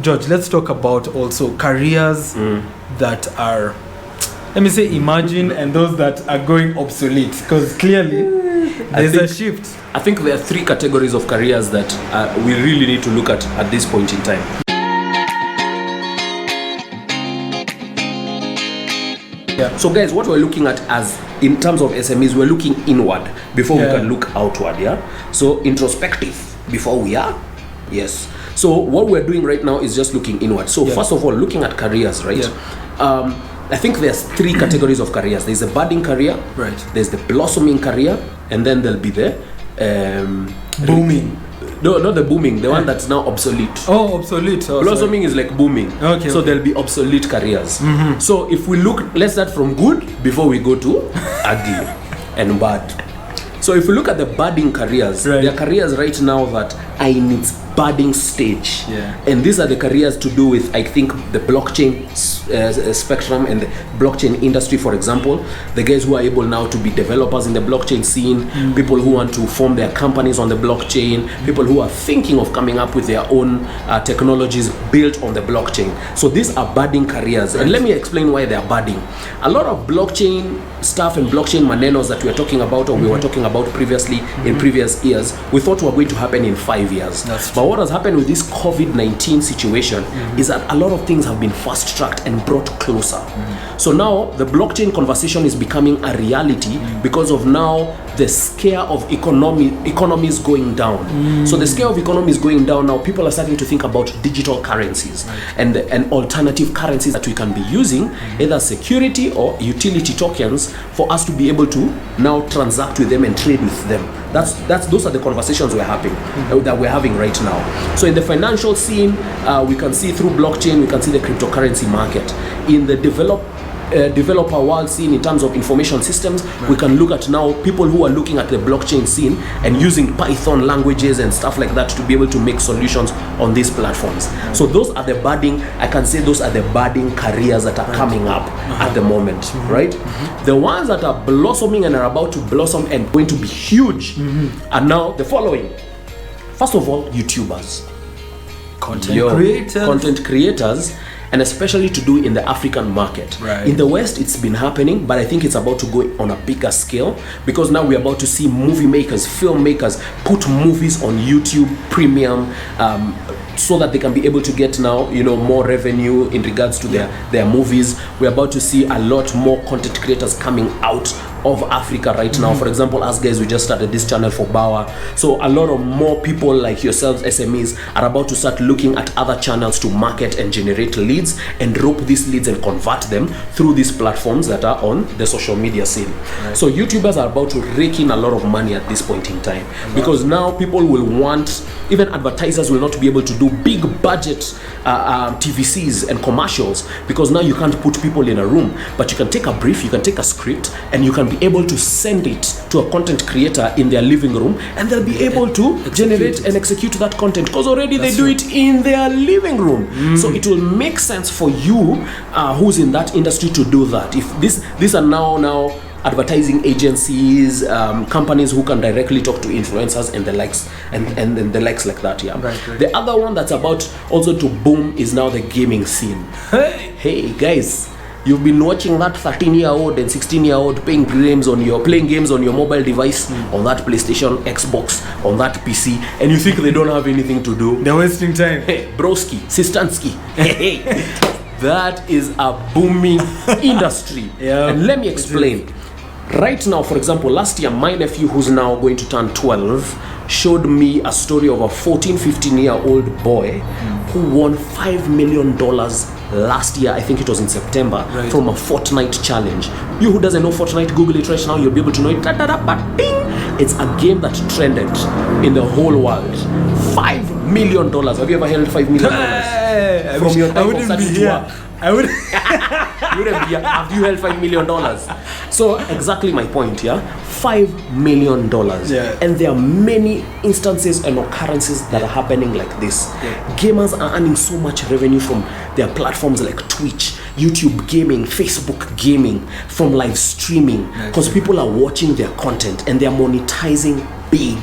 George, let's talk about also careers that are, let me say, emerging and those that are going obsolete, because clearly there's a shift. I think there are three categories of careers that we really need to look at this point in time. Yeah. So guys, what we're looking at as in terms of SMEs, we're looking inward before we can look outward. So introspective before we are. Yes. So what we're doing right now is just looking inward. So first of all, looking at careers, right? I think there's three categories of careers. There's a budding career, right? There's the blossoming career, and then there'll be the booming. No, not the booming, the one that's now obsolete. Oh, obsolete. Oh, blossoming is like booming. Okay. So there'll be obsolete careers. So if we look, let's start from good before we go to ugly and bad. So if we look at the budding careers, there are careers right now that are in its budding stage. And these are the careers to do with, I think, the blockchain spectrum and the blockchain industry, for example. The guys who are able now to be developers in the blockchain scene, people who want to form their companies on the blockchain, people who are thinking of coming up with their own technologies built on the blockchain. So these are budding careers. And let me explain why they are budding. A lot of blockchain stuff and blockchain manenos that we are talking about, or we were talking about previously in previous years, we thought were going to happen in 5 years. But what has happened with this COVID-19 situation is that a lot of things have been fast-tracked and brought closer. So now the blockchain conversation is becoming a reality because of now the scale of economies going down. So the scale of economies going down now, people are starting to think about digital currencies and alternative currencies that we can be using, either security or utility tokens, for us to be able to now transact with them and trade with them. Those are the conversations that we're having right now. So in the financial scene, we can see through blockchain, we can see the cryptocurrency market. In the developer world scene, in terms of information systems, we can look at now people who are looking at the blockchain scene and using Python languages and stuff like that to be able to make solutions on these platforms. So those are the budding, I can say those are the budding careers that are coming up at the moment, right? The ones that are blossoming and are about to blossom and going to be huge are now the following. First of all, YouTubers. Content creators, and especially to do in the African market. In the West, it's been happening, but I think it's about to go on a bigger scale, because now we're about to see movie makers, filmmakers put movies on YouTube Premium, so that they can be able to get now, more revenue in regards to their movies. We're about to see a lot more content creators coming out of Africa right now. For example, us guys, we just started this channel for Bawa. So a lot of more people like yourselves, SMEs, are about to start looking at other channels to market and generate leads and rope these leads and convert them through these platforms that are on the social media scene. So YouTubers are about to rake in a lot of money at this point in time, because now people will want, even advertisers will not be able to do big budget TVCs and commercials, because now you can't put people in a room, but you can take a brief, you can take a script, and you can be able to send it to a content creator in their living room, and they'll be able to generate and execute that content, because already they do it in their living room. So it will make sense for you who's in that industry to do that. If these are now advertising agencies, companies who can directly talk to influencers and the likes, and the likes like that. The other one that's about also to boom is now the gaming scene. Hey guys, you've been watching that 13-year-old and 16-year-old playing games on your mobile device, on that PlayStation, Xbox, on that PC, and you think they don't have anything to do. They're wasting time. Hey, broski, sistansky. Hey, that is a booming industry. And let me explain. Right now, for example, last year, my nephew, who's now going to turn 12, showed me a story of a 14-15-year-old boy who won $5 million last year. I think it was in September, from a Fortnite challenge. You who doesn't know Fortnite, Google it right now, you'll be able to know it. It's a game that trended in the whole world. $5 million. Have you ever held $5 million? From your time of starting to work? I would. Have you held $5 million? So exactly my point, $5 million. And there are many instances and occurrences that are happening like this. Gamers are earning so much revenue from their platforms like Twitch, YouTube gaming, Facebook gaming, from live streaming, because people are watching their content and they are monetizing big.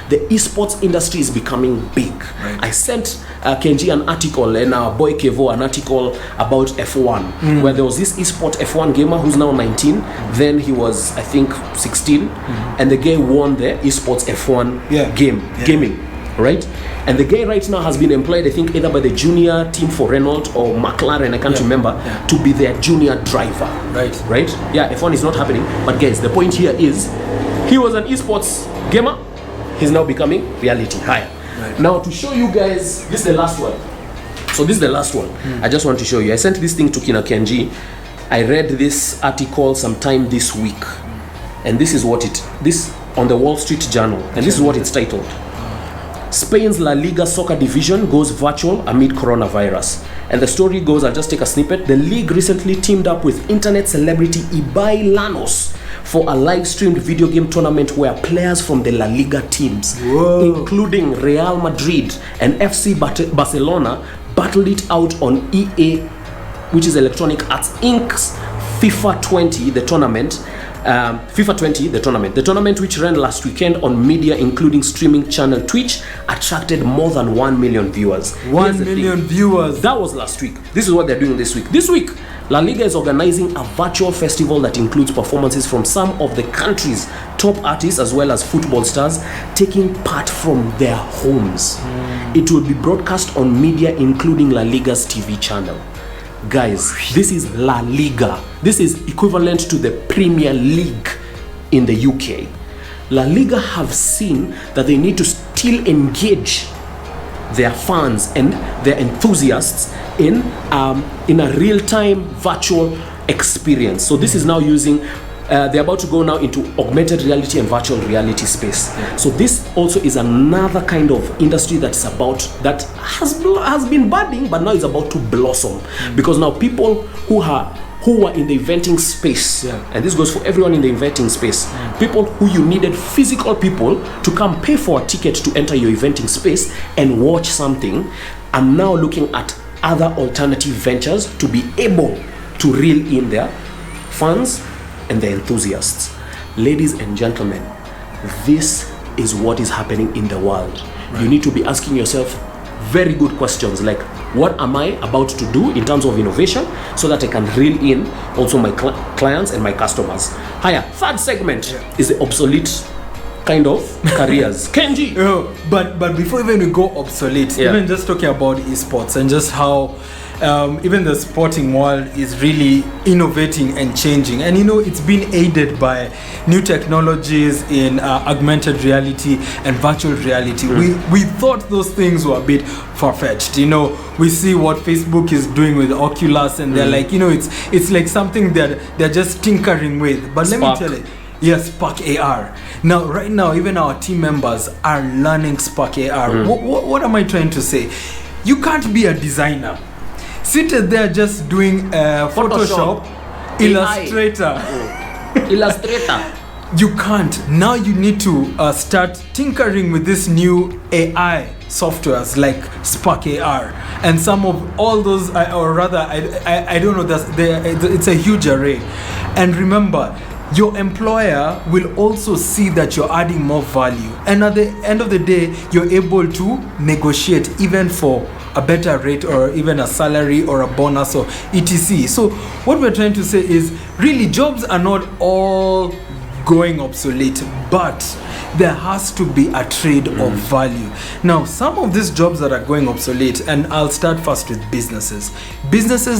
the esports industry is becoming big. Right. I sent Kenji an article and our boy Kevo an article about F1, where there was this esport F1 gamer who's now 19. Then he was, I think, 16, and the guy won the esports F1 gaming, right? And the guy right now has been employed, I think, either by the junior team for Renault or McLaren, I can't remember, to be their junior driver. Right? Yeah, F1 is not happening. But guys, the point here is, he was an esports gamer. He's now becoming reality higher. Right. Now, to show you guys, this is the last one. So this is the last one. I just want to show you. I sent this thing to Kina Kenji. I read this article sometime this week. And this is what this on the Wall Street Journal. And this is what it's titled. Spain's La Liga soccer division goes virtual amid coronavirus. And the story goes, I'll just take a snippet. The league recently teamed up with internet celebrity Ibai Llanos for a live-streamed video game tournament where players from the La Liga teams, including Real Madrid and FC Barcelona, battled it out on EA, which is Electronic Arts Inc.'s FIFA 20, the tournament. FIFA 20, the tournament. The tournament, which ran last weekend on media, including streaming channel Twitch, attracted more than 1 million viewers. 1 million viewers. That was last week. This is what they're doing this week. This week, La Liga is organizing a virtual festival that includes performances from some of the country's top artists as well as football stars taking part from their homes. It will be broadcast on media, including La Liga's TV channel. Guys, this is La Liga. This is equivalent to the Premier League in the UK. La Liga have seen that they need to still engage their fans and their enthusiasts in a real-time virtual experience. So this is now using they're about to go now into augmented reality and virtual reality space. So this also is another kind of industry that has been budding, but now is about to blossom, because now people who are in the eventing space, and this goes for everyone in the eventing space, people who you needed physical people to come pay for a ticket to enter your eventing space and watch something, are now looking at other alternative ventures to be able to reel in their fans and the enthusiasts. Ladies and gentlemen, this is what is happening in the world. You need to be asking yourself very good questions like, what am I about to do in terms of innovation so that I can reel in also my clients and my customers. Higher, third segment is the obsolete kind of careers. Kenji! But before even we go obsolete, even just talking about esports and just how even the sporting world is really innovating and changing, and it's been aided by new technologies in augmented reality and virtual reality. We thought those things were a bit far-fetched. We see what Facebook is doing with Oculus, and they're like, it's like something that they're just tinkering with. But let me tell you, yes, Spark AR. Now, right now, even our team members are learning Spark AR. What am I trying to say? You can't be a designer seated there just doing Photoshop, Illustrator. You can't. Now you need to start tinkering with this new AI softwares like Spark AR and some of all those, I don't know, it's a huge array. And remember, your employer will also see that you're adding more value, and at the end of the day, you're able to negotiate even for a better rate or even a salary or a bonus or etc. So what we're trying to say is, really, jobs are not all going obsolete, but there has to be a trade of value. Now, some of these jobs that are going obsolete, and I'll start first with businesses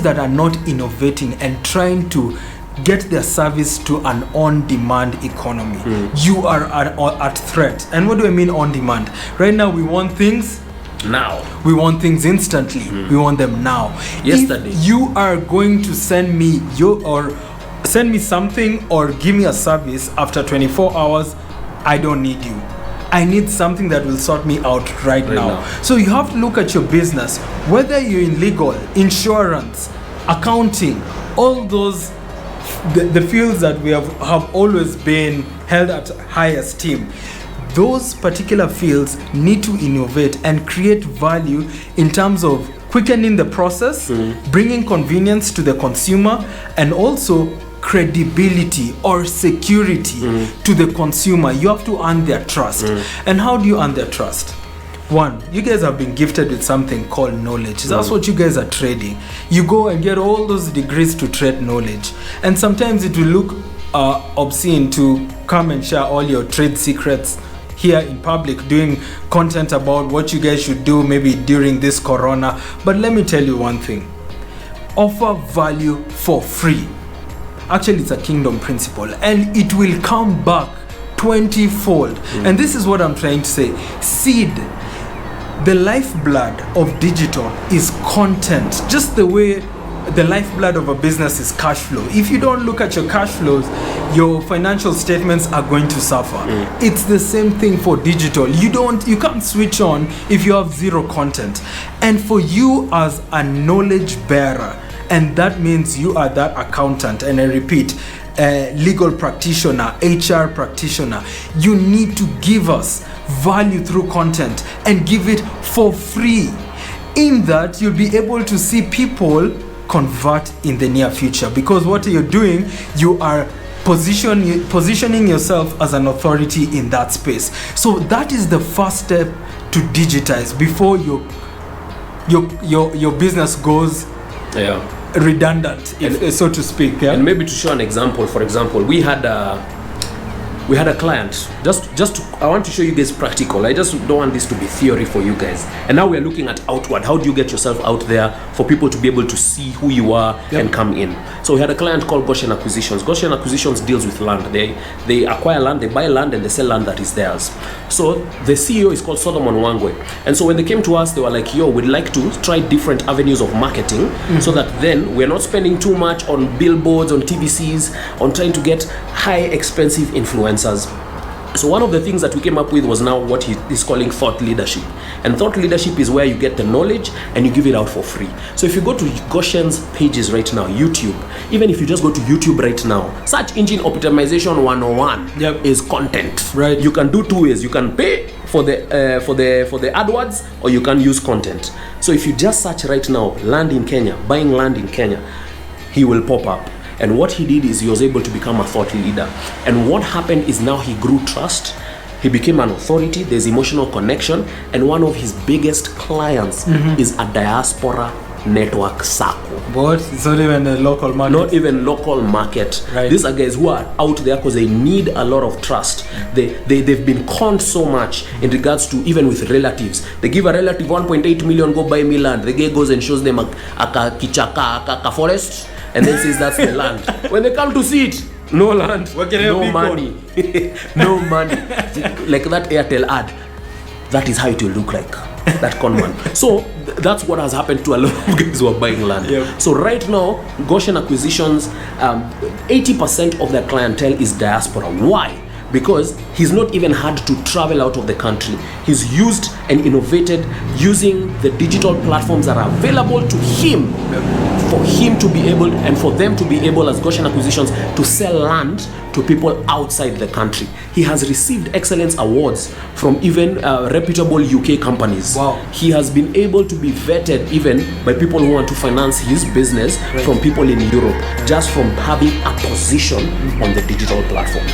that are not innovating and trying to get their service to an on-demand economy. You are at threat. And what do I mean on-demand? Right now, we want things now. We want things instantly. We want them now. Yesterday. If you are going to send me something or give me a service after 24 hours, I don't need you. I need something that will sort me out right now. So you have to look at your business, whether you're in legal, insurance, accounting, all those the fields that we have always been held at high esteem. Those particular fields need to innovate and create value in terms of quickening the process, bringing convenience to the consumer, and also credibility or security to the consumer. You have to earn their trust. And how do you earn their trust? One, you guys have been gifted with something called knowledge. That's what you guys are trading. You go and get all those degrees to trade knowledge. And sometimes it will look obscene to come and share all your trade secrets here in public, doing content about what you guys should do maybe during this corona. But let me tell you one thing. Offer value for free. Actually, it's a kingdom principle, and it will come back 20-fold. And this is what I'm trying to say. Seed. The lifeblood of digital is content, just the way the lifeblood of a business is cash flow. If you don't look at your cash flows, your financial statements are going to suffer. It's the same thing for digital. You can't switch on if you have zero content. And for you as a knowledge bearer, and that means you are that accountant, and I repeat, legal practitioner, HR practitioner, you need to give us value through content and give it for free. In that, you'll be able to see people convert in the near future, because what you're doing, you are positioning yourself as an authority in that space. So that is the first step to digitize before your business goes redundant, so to speak. And maybe to show an example, for example, we had a client. I want to show you guys practical. I just don't want this to be theory for you guys. And now we're looking at outward. How do you get yourself out there for people to be able to see who you are and come in? So we had a client called Goshen Acquisitions. Goshen Acquisitions deals with land. They acquire land, they buy land, and they sell land that is theirs. So the CEO is called Solomon Wangwe. And so when they came to us, they were like, yo, we'd like to try different avenues of marketing so that then we're not spending too much on billboards, on TVCs, on trying to get high expensive influencers. So one of the things that we came up with was now what he is calling thought leadership. And thought leadership is where you get the knowledge and you give it out for free. So if you go to Goshen's pages right now, YouTube, even if you just go to YouTube right now, search engine optimization 101 is content. Right. You can do two ways. You can pay for the AdWords, or you can use content. So if you just search right now, land in Kenya, buying land in Kenya, he will pop up. And what he did is he was able to become a thought leader. And what happened is now he grew trust. He became an authority. There's emotional connection. And one of his biggest clients is a diaspora network circle. But it's not even a local market. Not even local market. Right. These are guys who are out there because they need a lot of trust. They've been conned so much in regards to even with relatives. They give a relative 1.8 million, go buy me land. The guy goes and shows them a kichaka forest, and then says that's the land. When they come to see it, no land, no money. No money. Like that Airtel ad. That is how it will look like. That con man. So that's what has happened to a lot of guys who are buying land. Yep. So right now, Goshen Acquisitions, 80% of their clientele is diaspora. Why? Because he's not even had to travel out of the country. He's used and innovated using the digital platforms that are available to him, for him to be able and for them to be able as Goshen Acquisitions to sell land to people outside the country. He has received excellence awards from even reputable UK companies. Wow. He has been able to be vetted even by people who want to finance his business from people in Europe, just from having a position on the digital platform.